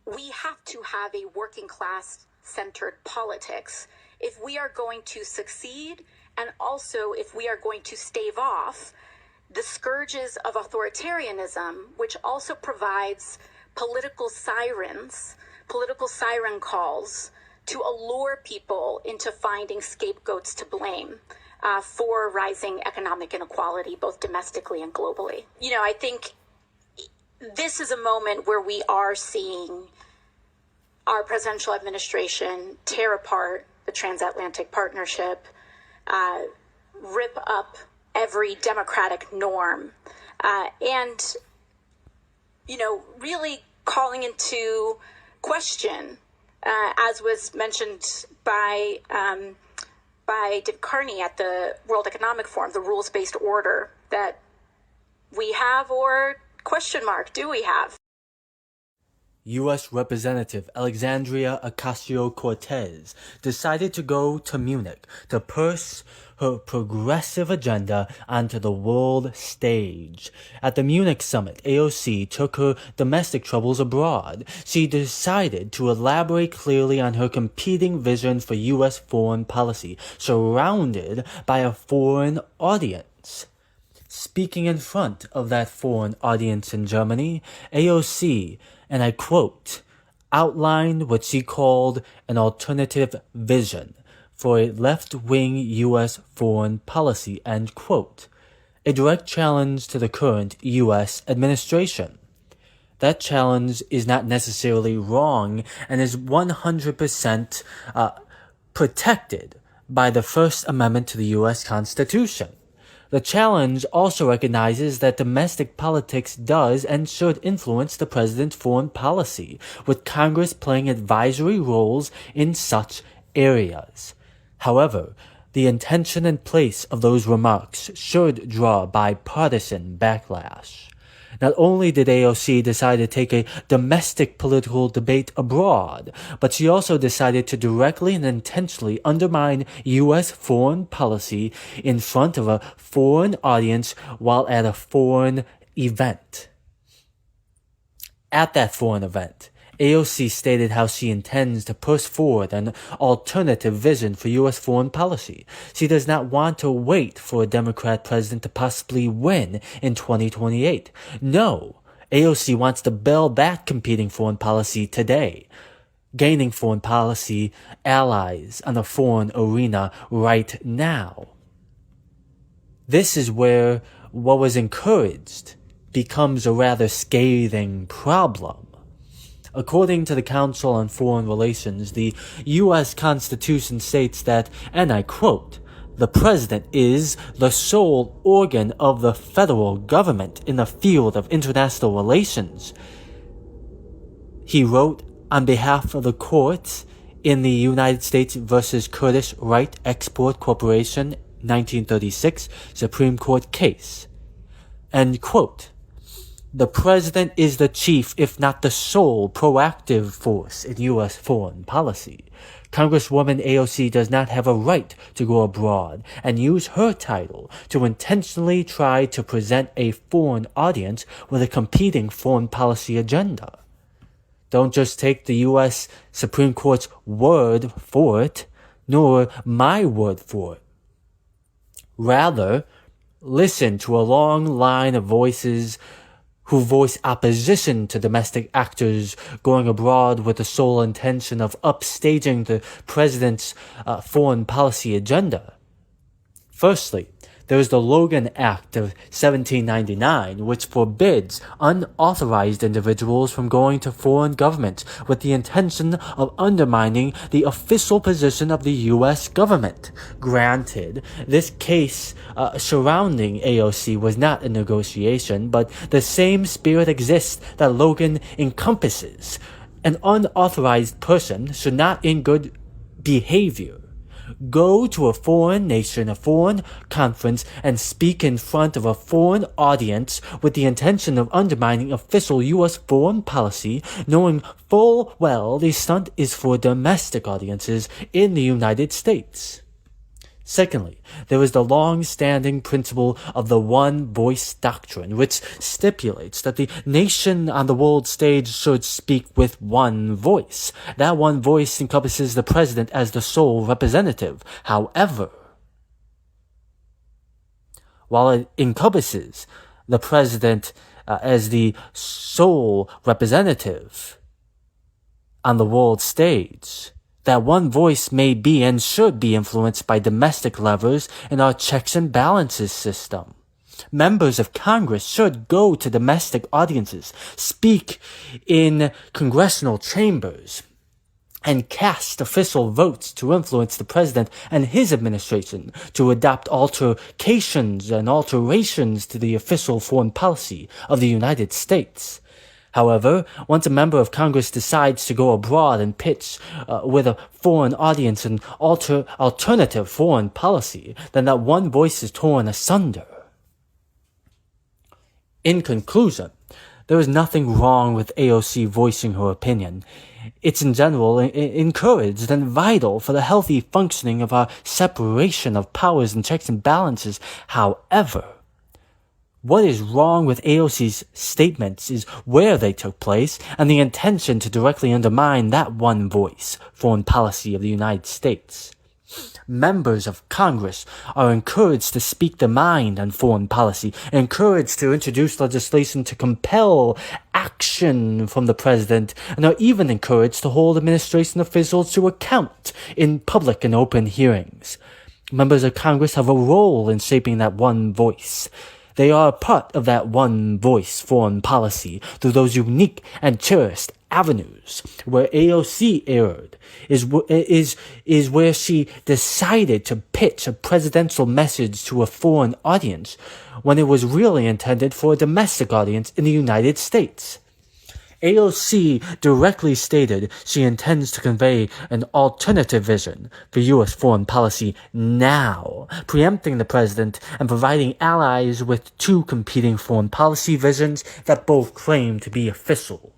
we have to have a working class centered politics if we are going to succeed, and also if we are going to stave off the scourges of authoritarianism, which also provides political siren calls to allure people into finding scapegoats to blame for rising economic inequality, both domestically and globally. I think this is a moment where we are seeing our presidential administration tear apart the transatlantic partnership, rip up every democratic norm, and really calling into question, as was mentioned by Dick Carney at the World Economic Forum, the rules-based order that we have, or question mark, do we have? U.S. Representative Alexandria Ocasio-Cortez decided to go to Munich to push her progressive agenda onto the world stage. At the Munich summit, AOC took her domestic troubles abroad. She decided to elaborate clearly on her competing vision for U.S. foreign policy, surrounded by a foreign audience. Speaking in front of that foreign audience in Germany, AOC, and I quote, outlined what she called an alternative vision for a left-wing U.S. foreign policy, end quote, a direct challenge to the current U.S. administration. That challenge is not necessarily wrong and is 100% protected by the First Amendment to the U.S. Constitution. The challenge also recognizes that domestic politics does and should influence the president's foreign policy, with Congress playing advisory roles in such areas. However, the intention and place of those remarks should draw bipartisan backlash. Not only did AOC decide to take a domestic political debate abroad, but she also decided to directly and intentionally undermine U.S. foreign policy in front of a foreign audience while at a foreign event. At that foreign event, AOC stated how she intends to push forward an alternative vision for U.S. foreign policy. She does not want to wait for a Democrat president to possibly win in 2028. No, AOC wants to build that competing foreign policy today, gaining foreign policy allies on the foreign arena right now. This is where what was encouraged becomes a rather scathing problem. According to the Council on Foreign Relations, the U.S. Constitution states that, and I quote, the president is the sole organ of the federal government in the field of international relations. He wrote on behalf of the court in the United States versus Curtiss-Wright Export Corporation 1936 Supreme Court case. End quote. The president is the chief, if not the sole, proactive force in U.S. foreign policy. Congresswoman AOC does not have a right to go abroad and use her title to intentionally try to present a foreign audience with a competing foreign policy agenda. Don't just take the U.S. Supreme Court's word for it, nor my word for it. Rather, listen to a long line of voices who voice opposition to domestic actors going abroad with the sole intention of upstaging the president's foreign policy agenda. Firstly, there is the Logan Act of 1799, which forbids unauthorized individuals from going to foreign governments with the intention of undermining the official position of the U.S. government. Granted, this case surrounding AOC was not a negotiation, but the same spirit exists that Logan encompasses. An unauthorized person should not, in good behavior, go to a foreign nation, a foreign conference, and speak in front of a foreign audience with the intention of undermining official U.S. foreign policy, knowing full well the stunt is for domestic audiences in the United States. Secondly, there is the long-standing principle of the one-voice doctrine, which stipulates that the nation on the world stage should speak with one voice. That one voice encompasses the president as the sole representative. However, while it encompasses the president as the sole representative on the world stage, that one voice may be and should be influenced by domestic levers in our checks and balances system. Members of Congress should go to domestic audiences, speak in congressional chambers, and cast official votes to influence the president and his administration to adopt alterations and alterations to the official foreign policy of the United States. However, once a member of Congress decides to go abroad and pitch with a foreign audience an alternative foreign policy, then that one voice is torn asunder. In conclusion, there is nothing wrong with AOC voicing her opinion. It's in general encouraged and vital for the healthy functioning of our separation of powers and checks and balances. However, what is wrong with AOC's statements is where they took place and the intention to directly undermine that one voice foreign policy of the United States. Members of Congress are encouraged to speak their mind on foreign policy, encouraged to introduce legislation to compel action from the president, and are even encouraged to hold administration officials to account in public and open hearings. Members of Congress have a role in shaping that one voice. They are a part of that one voice foreign policy through those unique and cherished avenues. Where AOC erred is where she decided to pitch a presidential message to a foreign audience when it was really intended for a domestic audience in the United States. AOC directly stated she intends to convey an alternative vision for U.S. foreign policy now, preempting the president and providing allies with two competing foreign policy visions that both claim to be official.